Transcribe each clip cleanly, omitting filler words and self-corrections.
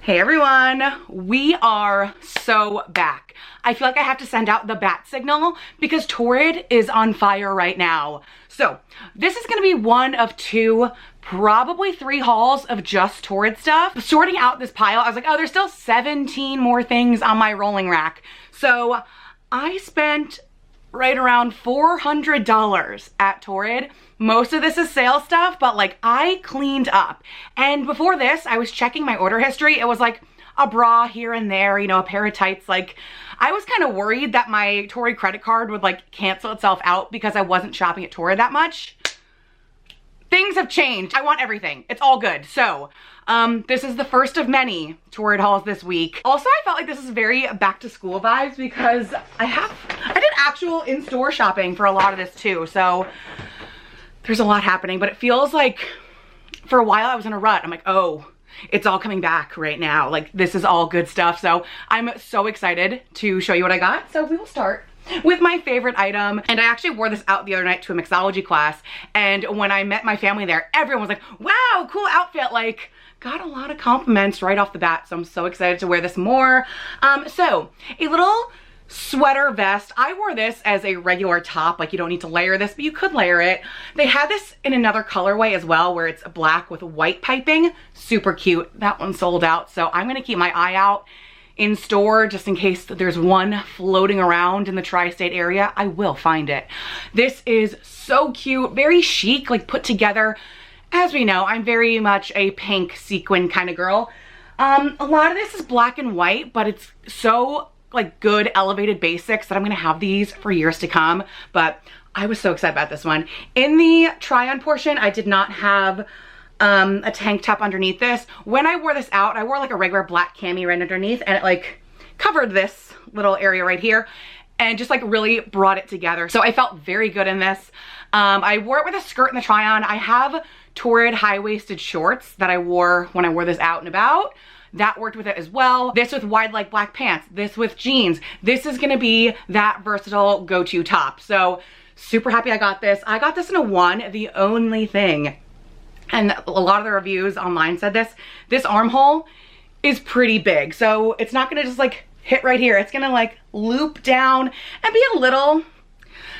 Hey everyone, we are so back. I feel like I have to send out the bat signal because Torrid is on fire right now. So this is gonna be one of two, probably 3 hauls of just Torrid stuff. Sorting out this pile, I was like, oh, there's still 17 more things on my rolling rack. So I spent right around $400 at Torrid. Most of this is sale stuff, but like I cleaned up. And before this, I was checking my order history. It was like a bra here and there, you know, a pair of tights. Like I was kind of worried that my Torrid credit card would like cancel itself out because I wasn't shopping at Torrid that much. Things have changed. I want everything. It's all good. So this is the first of many Torrid hauls this week. Also, I felt like this is very back to school vibes because I did actual in-store shopping for a lot of this too. So there's a lot happening, but it feels like for a while I was in a rut. I'm like, oh, it's all coming back right now. Like this is all good stuff. So I'm so excited to show you what I got. So we will start with my favorite item. And I actually wore this out the other night to a mixology class. And when I met my family there, everyone was like, wow, cool outfit. Like got a lot of compliments right off the bat. So I'm so excited to wear this more. So a little sweater vest. I wore this as a regular top. Like you don't need to layer this, but you could layer it. They had this in another colorway as well where it's black with white piping. Super cute. That one sold out. So I'm gonna keep my eye out in store just in case there's one floating around in the tri-state area. I will find it. This is so cute, very chic, like put together. As we know, I'm very much a pink sequin kind of girl. A lot of this is black and white, but it's so like good elevated basics that I'm gonna have these for years to come. But I was so excited about this one. In the try-on portion, I did not have a tank top underneath this. When I wore this out, I wore like a regular black cami right underneath and it like covered this little area right here and just like really brought it together. So I felt very good in this. I wore it with a skirt in the try-on. I have Torrid high-waisted shorts that I wore when I wore this out and about. That worked with it as well. This with wide leg black pants, this with jeans. This is gonna be that versatile go-to top. So super happy I got this. I got this in a 1, the only thing, and a lot of the reviews online said this armhole is pretty big. So it's not gonna just like hit right here. It's gonna like loop down and be a little,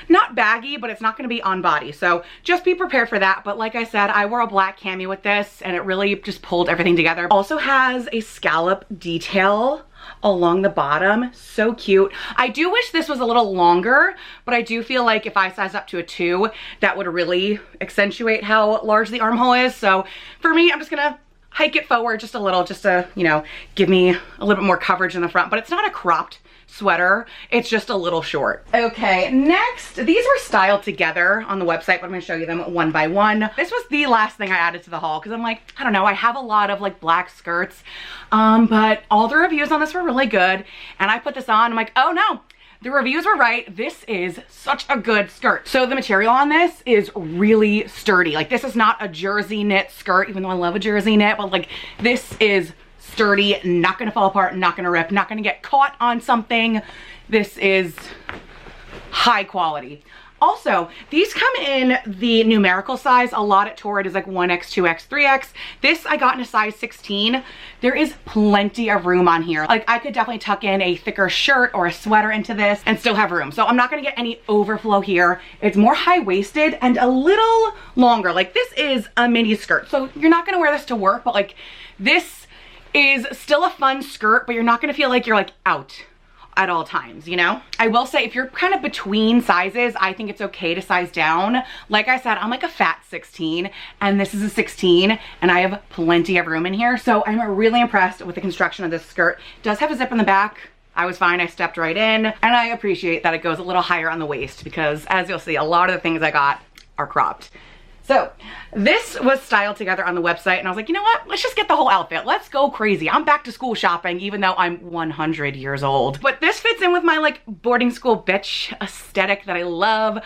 not baggy, but it's not gonna be on body. So just be prepared for that. But like I said, I wore a black cami with this and it really just pulled everything together. Also has a scallop detail along the bottom. So cute. I do wish this was a little longer, but I do feel like if I size up to a 2, that would really accentuate how large the armhole is. So for me, I'm just gonna hike it forward just a little, just to, you know, give me a little bit more coverage in the front. But it's not a cropped sweater, it's just a little short. Okay, next, these were styled together on the website, but I'm gonna show you them one by one. This was the last thing I added to the haul because I'm like, I don't know, I have a lot of like black skirts, but all the reviews on this were really good. And I put this on, I'm like, oh no, the reviews were right. This is such a good skirt. So the material on this is really sturdy. Like this is not a jersey knit skirt, even though I love a jersey knit, but like this is sturdy, not gonna fall apart, not gonna rip, not gonna get caught on something. This is high quality. Also, these come in the numerical size. A lot at Torrid is like 1X, 2X, 3X. This I got in a size 16. There is plenty of room on here. Like I could definitely tuck in a thicker shirt or a sweater into this and still have room. So I'm not gonna get any overflow here. It's more high-waisted and a little longer. Like this is a mini skirt. So you're not gonna wear this to work, but like this is still a fun skirt, but you're not gonna feel like you're like out at all times, you know? I will say if you're kind of between sizes, I think it's okay to size down. Like I said, I'm like a fat 16 and this is a 16 and I have plenty of room in here. So I'm really impressed with the construction of this skirt. It does have a zip in the back. I was fine, I stepped right in, and I appreciate that it goes a little higher on the waist because as you'll see, a lot of the things I got are cropped. So this was styled together on the website and I was like, you know what? Let's just get the whole outfit. Let's go crazy. I'm back to school shopping even though I'm 100 years old. But this fits in with my like boarding school bitch aesthetic that I love.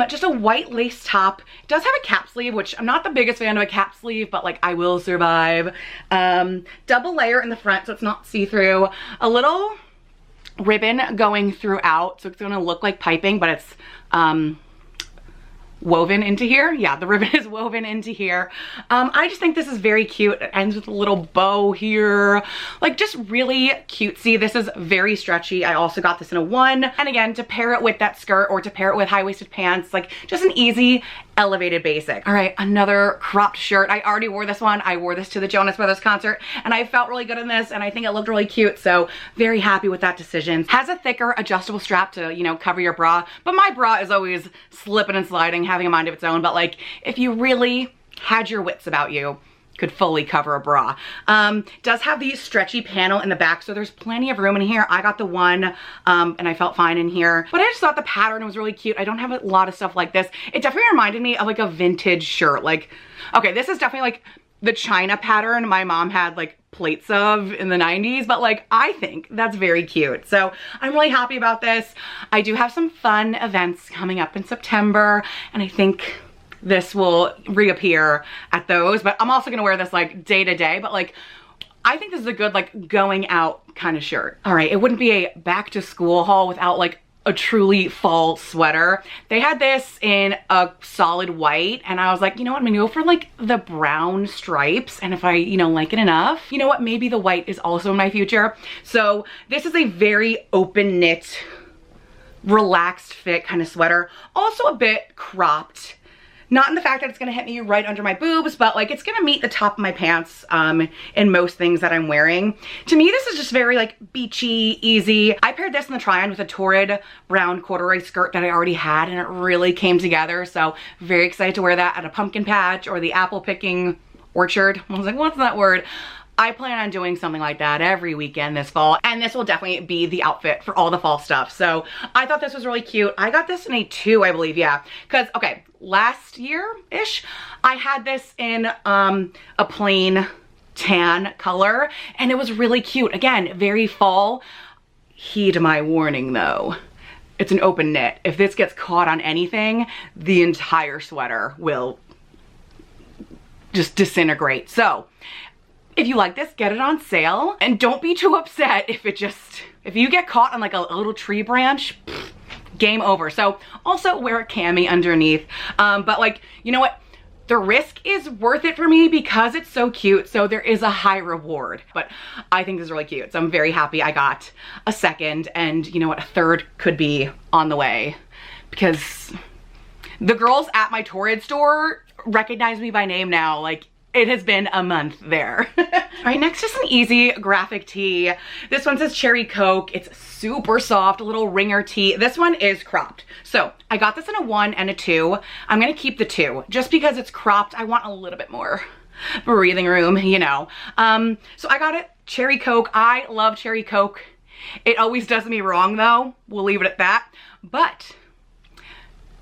Just a white lace top. It does have a cap sleeve, which I'm not the biggest fan of a cap sleeve, but like I will survive. Double layer in the front so it's not see-through. A little ribbon going throughout so it's gonna look like piping, but it's woven into here. Yeah, the ribbon is woven into here. I just think this is very cute. It ends with a little bow here, like just really cutesy. This is very stretchy. I also got this in a 1. And again, to pair it with that skirt or to pair it with high-waisted pants, like just an easy elevated basic. All right, another cropped shirt. I already wore this one. I wore this to the Jonas Brothers concert and I felt really good in this and I think it looked really cute. So very happy with that decision. Has a thicker adjustable strap to, you know, cover your bra, but my bra is always slipping and sliding, having a mind of its own. But like, if you really had your wits about you, could fully cover a bra. Does have the stretchy panel in the back, so there's plenty of room in here. I got the 1 and I felt fine in here, but I just thought the pattern was really cute. I don't have a lot of stuff like this. It definitely reminded me of like a vintage shirt. Like, okay, this is definitely like the China pattern my mom had like plates of in the 90s, but like I think that's very cute. So I'm really happy about this. I do have some fun events coming up in September and I think this will reappear at those, but I'm also gonna wear this like day to day, but like I think this is a good like going out kind of shirt. All right, it wouldn't be a back to school haul without like a truly fall sweater. They had this in a solid white and I was like, you know what, I'm gonna go for like the brown stripes, and if I, you know, like it enough, you know what, maybe the white is also in my future. So this is a very open knit, relaxed fit kind of sweater, also a bit cropped. Not in the fact that it's gonna hit me right under my boobs, but like it's gonna meet the top of my pants in most things that I'm wearing. To me, this is just very like beachy, easy. I paired this in the try-on with a Torrid brown corduroy skirt that I already had and it really came together. So very excited to wear that at a pumpkin patch or the apple picking orchard. I was like, what's that word? I plan on doing something like that every weekend this fall, and this will definitely be the outfit for all the fall stuff. So I thought this was really cute. I got this in a 2, I believe, yeah. Because, okay, last year-ish, I had this in a plain tan color, and it was really cute. Again, very fall. Heed my warning, though. It's an open knit. If this gets caught on anything, the entire sweater will just disintegrate. So if you like this, get it on sale and don't be too upset if you get caught on like a little tree branch, game over. So also wear a cami underneath. But like, you know what? The risk is worth it for me because it's so cute. So there is a high reward, but I think this is really cute. So I'm very happy I got a second, and you know what? A third could be on the way because the girls at my Torrid store recognize me by name now. Like, it has been a month there. All right, next is an easy graphic tee. This one says Cherry Coke. It's super soft, a little ringer tee. This one is cropped. So I got this in a 1 and a 2. I'm gonna keep the 2 just because it's cropped. I want a little bit more breathing room, you know. So I got it, Cherry Coke. I love Cherry Coke. It always does me wrong though. We'll leave it at that. But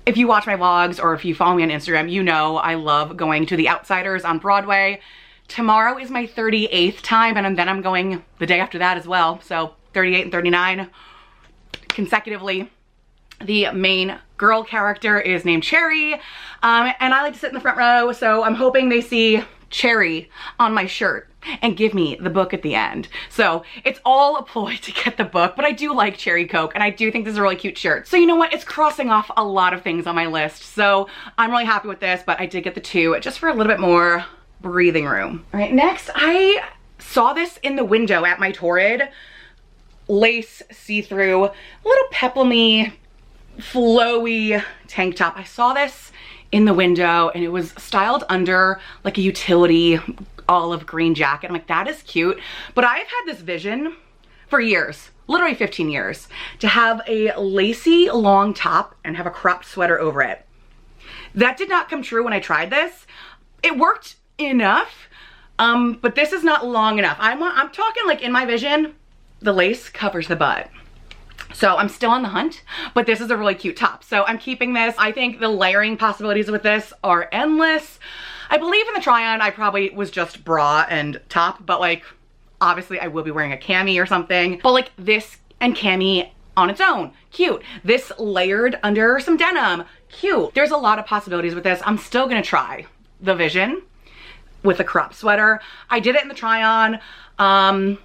if you watch my vlogs or if you follow me on Instagram, you know I love going to the Outsiders on Broadway. Tomorrow is my 38th time, and then I'm going the day after that as well. So 38 and 39 consecutively. The main girl character is named Cherry, and I like to sit in the front row, so I'm hoping they see Cherry on my shirt and give me the book at the end. So it's all a ploy to get the book, but I do like Cherry Coke and I do think this is a really cute shirt. So you know what? It's crossing off a lot of things on my list. So I'm really happy with this, but I did get the 2 just for a little bit more breathing room. All right, next I saw this in the window at my Torrid. Lace see-through, little peplum-y, flowy tank top. I saw this in the window and it was styled under like a utility olive green jacket. I'm like, that is cute. But I've had this vision for years, literally 15 years, to have a lacy long top and have a cropped sweater over it. That did not come true when I tried this. It worked enough, but this is not long enough. I'm talking like in my vision, the lace covers the butt. So I'm still on the hunt, but this is a really cute top. So I'm keeping this. I think the layering possibilities with this are endless. I believe in the try-on, I probably was just bra and top, but like, obviously I will be wearing a cami or something. But like this and cami on its own, cute. This layered under some denim, cute. There's a lot of possibilities with this. I'm still gonna try the vision with a crop sweater. I did it in the try-on.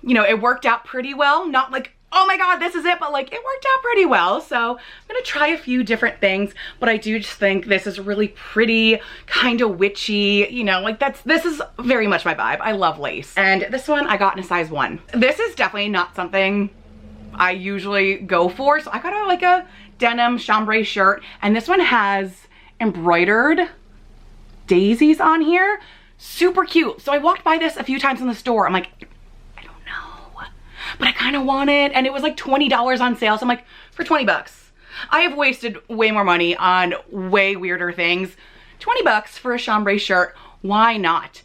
You know, it worked out pretty well. Not like oh my God, this is it, but like it worked out pretty well. So I'm gonna try a few different things, but I do just think this is really pretty, kind of witchy, you know, like this is very much my vibe. I love lace. And this one I got in a size 1. This is definitely not something I usually go for. So I got like a denim chambray shirt, and this one has embroidered daisies on here. Super cute. So I walked by this a few times in the store. I'm like, I don't know, but I kind of want it. And it was like $20 on sale. So I'm like, for 20 bucks. I have wasted way more money on way weirder things. 20 bucks for a chambray shirt. Why not?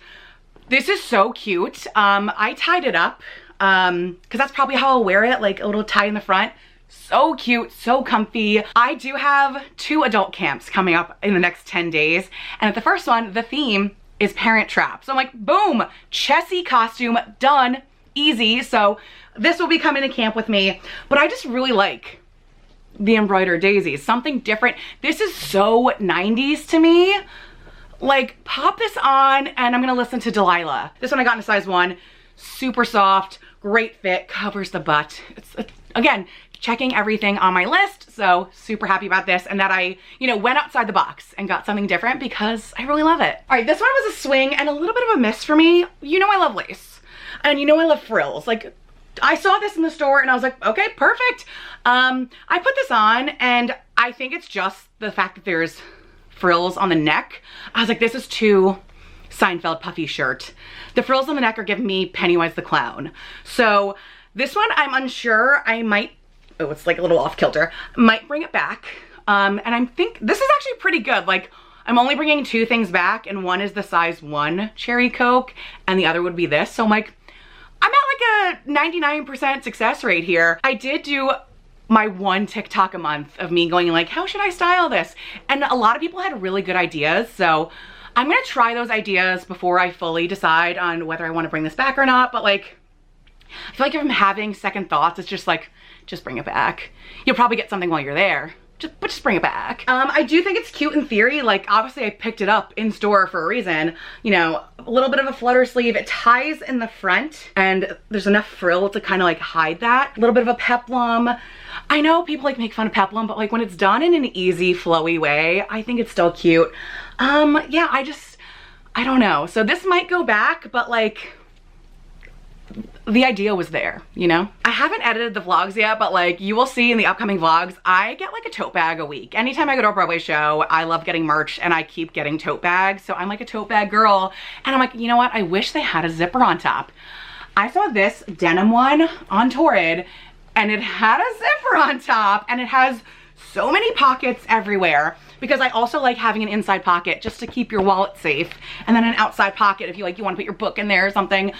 This is so cute. I tied it up because that's probably how I'll wear it, like a little tie in the front. So cute, so comfy. I do have 2 adult camps coming up in the next 10 days. And at the first one, the theme is Parent Trap. So I'm like, boom, Chessie costume, done, easy. So this will be coming to camp with me. But I just really like the embroidered daisies, something different. This is so 90s to me. Like, pop this on and I'm gonna listen to Delilah. This one I got in a size 1, super soft, great fit, covers the butt. It's, again, checking everything on my list, so super happy about this, and that I, you know, went outside the box and got something different because I really love it. All right, this one was a swing and a little bit of a miss for me. You know I love lace, and you know I love frills. Like, I saw this in the store and I was like, okay, perfect. I put this on and I think it's just the fact that there's frills on the neck. I was like, this is too Seinfeld puffy shirt. The frills on the neck are giving me Pennywise the Clown. So this one, I'm unsure. I might, oh, it's like a little off kilter, might bring it back. And I think this is actually pretty good. Like, I'm only bringing 2 things back, and one is the size 1 cherry Coke and the other would be this. So I'm like, I'm at like a 99% success rate here. I did do my 1 TikTok a month of me going like, how should I style this? And a lot of people had really good ideas. So I'm gonna try those ideas before I fully decide on whether I want to bring this back or not. But like, I feel like if I'm having second thoughts, it's just like, just bring it back. You'll probably get something while you're there, but just bring it back. I do think it's cute in theory. Like, obviously I picked it up in store for a reason. You know, a little bit of a flutter sleeve. It ties in the front and there's enough frill to kind of like hide that. A little bit of a peplum. I know people like make fun of peplum, but like when it's done in an easy, flowy way, I think it's still cute. Yeah, I don't know. So this might go back, but like, the idea was there, you know? I haven't edited the vlogs yet, but like you will see in the upcoming vlogs, I get like a tote bag a week. Anytime I go to a Broadway show, I love getting merch and I keep getting tote bags. So I'm like a tote bag girl. And I'm like, you know what? I wish they had a zipper on top. I saw this denim one on Torrid and it had a zipper on top and it has so many pockets everywhere, because I also like having an inside pocket just to keep your wallet safe, and then an outside pocket if you like, you want to put your book in there or something.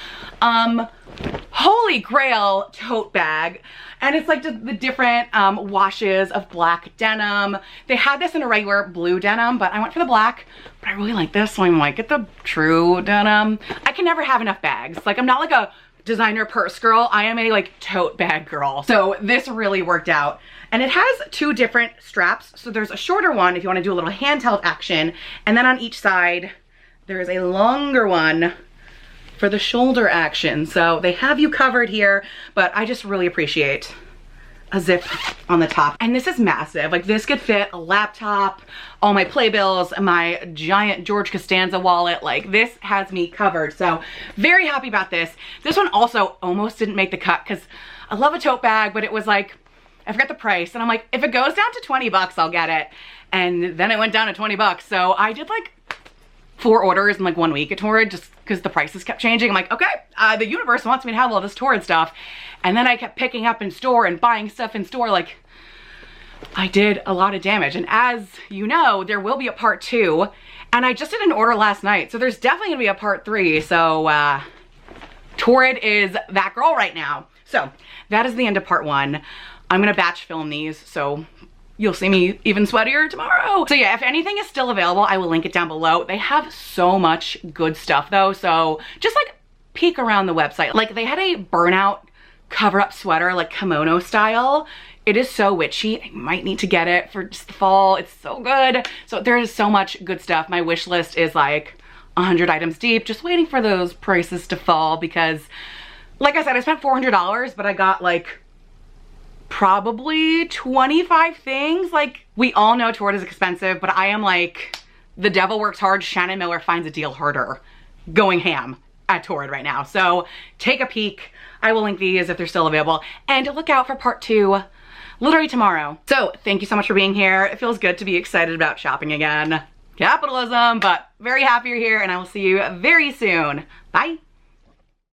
Holy grail tote bag. And it's like the different washes of black denim. They had this in a regular blue denim, but I went for the black, but I really like this, so I'm like, get the true denim. I can never have enough bags. Like, I'm not like a designer purse girl. I am a like tote bag girl. So this really worked out. And it has 2 different straps. So there's a shorter one if you want to do a little handheld action. And then on each side, there is a longer one for the shoulder action. So they have you covered here, but I just really appreciate a zip on the top. And this is massive. Like, this could fit a laptop, all my playbills, my giant George Costanza wallet. Like, this has me covered. So very happy about this. This one also almost didn't make the cut because I love a tote bag, but it was like, I forgot the price. And I'm like, if it goes down to 20 bucks, I'll get it. And then it went down to 20 bucks. So I did like 4 orders in like 1 week at Torrid just because the prices kept changing. I'm like, okay, the universe wants me to have all this Torrid stuff. And then I kept picking up in store and buying stuff in store. Like, I did a lot of damage. And as you know, there will be a part 2. And I just did an order last night. So there's definitely gonna be a part 3. So Torrid is that girl right now. So that is the end of part 1. I'm gonna batch film these, so you'll see me even sweatier tomorrow. So yeah, if anything is still available, I will link it down below. They have so much good stuff though, so just like peek around the website. Like, they had a burnout cover-up sweater, like kimono style. It is so witchy. I might need to get it for just the fall. It's so good. So there is so much good stuff. My wish list is like 100 items deep, just waiting for those prices to fall because, like I said, I spent $400, but I got like probably 25 things. Like, we all know Torrid is expensive, but I am like, the devil works hard, Shannon Miller finds a deal harder, going ham at Torrid right now. So take a peek. I will link these if they're still available, and look out for part 2 literally tomorrow. So thank you so much for being here. It feels good to be excited about shopping again. Capitalism, but very happy you're here, and I will see you very soon. Bye.